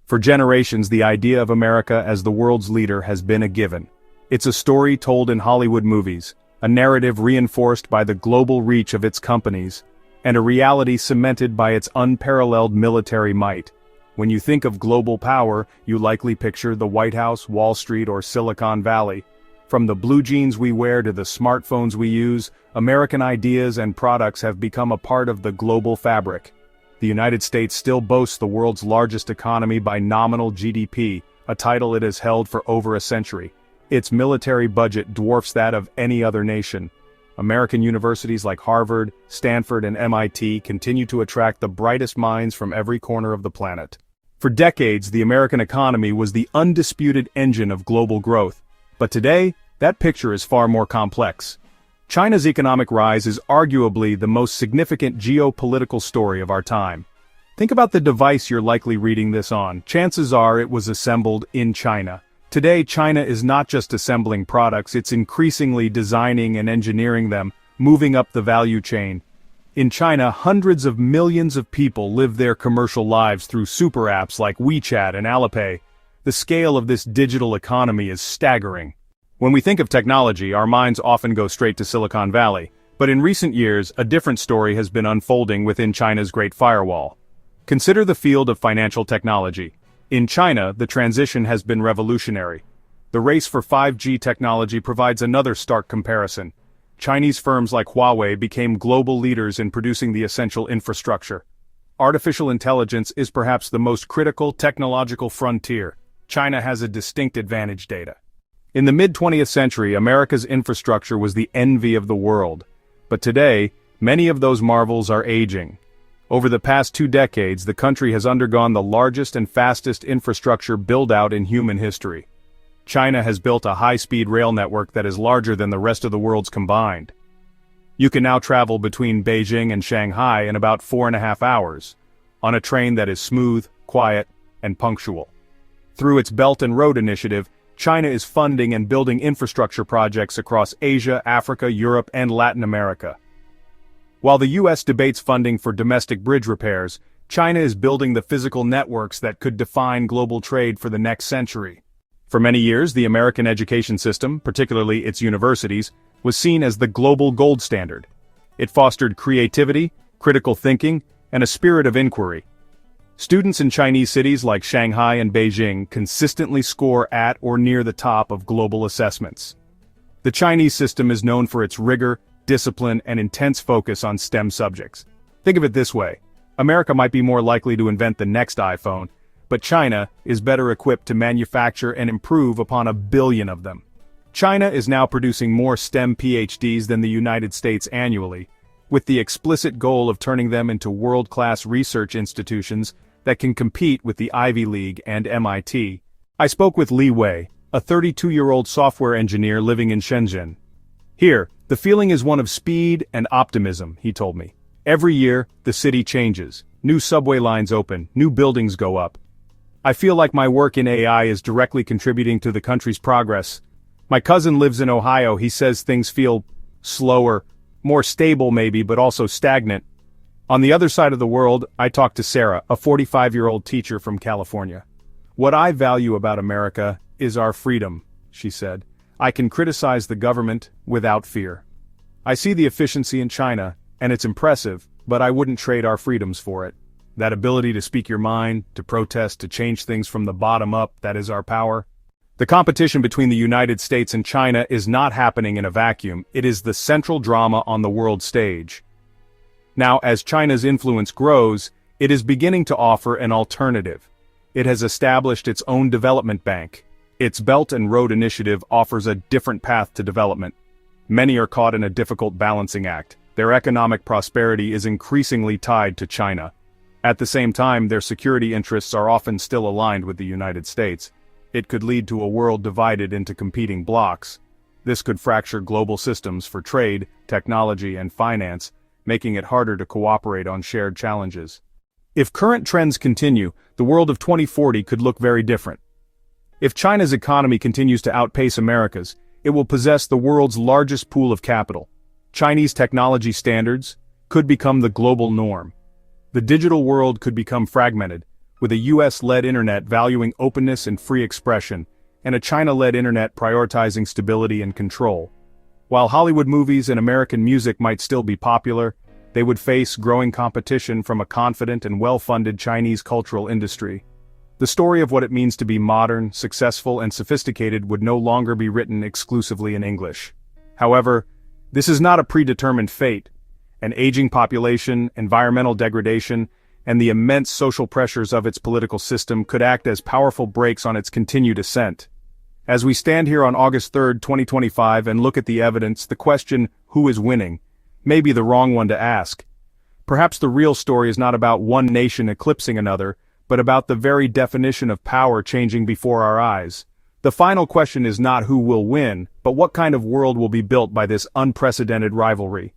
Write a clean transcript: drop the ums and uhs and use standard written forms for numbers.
For generations, the idea of America as the world's leader has been a given. It's a story told in Hollywood movies, a narrative reinforced by the global reach of its companies, and a reality cemented by its unparalleled military might. When you think of global power, you likely picture the White House, Wall Street, or Silicon Valley. From the blue jeans we wear to the smartphones we use, American ideas and products have become a part of the global fabric. The United States still boasts the world's largest economy by nominal GDP, a title it has held for over a century. Its military budget dwarfs that of any other nation. American universities like Harvard, Stanford, and MIT continue to attract the brightest minds from every corner of the planet. For decades, the American economy was the undisputed engine of global growth. But today, that picture is far more complex. China's economic rise is arguably the most significant geopolitical story of our time. Think about the device you're likely reading this on. Chances are it was assembled in China. Today, China is not just assembling products, it's increasingly designing and engineering them, moving up the value chain. In China, hundreds of millions of people live their commercial lives through super apps like WeChat and Alipay. The scale of this digital economy is staggering. When we think of technology, our minds often go straight to Silicon Valley, but in recent years, a different story has been unfolding within China's Great Firewall. Consider the field of financial technology. In China, the transition has been revolutionary. The race for 5G technology provides another stark comparison. Chinese firms like Huawei became global leaders in producing the essential infrastructure. Artificial intelligence is perhaps the most critical technological frontier. China has a distinct advantage data. In the mid-20th century, America's infrastructure was the envy of the world. But today, many of those marvels are aging. Over the past 2 decades, the country has undergone the largest and fastest infrastructure build-out in human history. China has built a high-speed rail network that is larger than the rest of the world's combined. You can now travel between Beijing and Shanghai in about 4.5 hours, on a train that is smooth, quiet, and punctual. Through its Belt and Road Initiative, China is funding and building infrastructure projects across Asia, Africa, Europe, and Latin America. While the U.S. debates funding for domestic bridge repairs, China is building the physical networks that could define global trade for the next century. For many years, the American education system, particularly its universities, was seen as the global gold standard. It fostered creativity, critical thinking, and a spirit of inquiry. Students in Chinese cities like Shanghai and Beijing consistently score at or near the top of global assessments. The Chinese system is known for its rigor, discipline, and intense focus on STEM subjects. Think of it this way: America might be more likely to invent the next iPhone, but China is better equipped to manufacture and improve upon 1 billion of them. China is now producing more STEM PhDs than the United States annually, with the explicit goal of turning them into world-class research institutions that can compete with the Ivy League and MIT. I spoke with Li Wei, a 32-year-old software engineer living in Shenzhen. Here, the feeling is one of speed and optimism, he told me. Every year, the city changes. New subway lines open, new buildings go up. I feel like my work in AI is directly contributing to the country's progress. My cousin lives in Ohio. He says things feel slower, more stable maybe, but also stagnant. On the other side of the world, I talked to Sarah, a 45-year-old teacher from California. What I value about America is our freedom, she said. I can criticize the government without fear. I see the efficiency in China, and it's impressive, but I wouldn't trade our freedoms for it. That ability to speak your mind, to protest, to change things from the bottom up, that is our power. The competition between the United States and China is not happening in a vacuum. It is the central drama on the world stage. Now, as China's influence grows, it is beginning to offer an alternative. It has established its own development bank. Its Belt and Road Initiative offers a different path to development. Many are caught in a difficult balancing act. Their economic prosperity is increasingly tied to China. At the same time, their security interests are often still aligned with the United States. It could lead to a world divided into competing blocs. This could fracture global systems for trade, technology, and finance, making it harder to cooperate on shared challenges. If current trends continue, the world of 2040 could look very different. If China's economy continues to outpace America's, it will possess the world's largest pool of capital. Chinese technology standards could become the global norm. The digital world could become fragmented, with a US-led internet valuing openness and free expression, and a China-led internet prioritizing stability and control. While Hollywood movies and American music might still be popular, they would face growing competition from a confident and well-funded Chinese cultural industry. The story of what it means to be modern, successful, and sophisticated would no longer be written exclusively in English. However, this is not a predetermined fate. An aging population, environmental degradation, and the immense social pressures of its political system could act as powerful brakes on its continued ascent. As we stand here on August 3, 2025 and look at the evidence, the question, who is winning, may be the wrong one to ask. Perhaps the real story is not about one nation eclipsing another, but about the very definition of power changing before our eyes. The final question is not who will win, but what kind of world will be built by this unprecedented rivalry.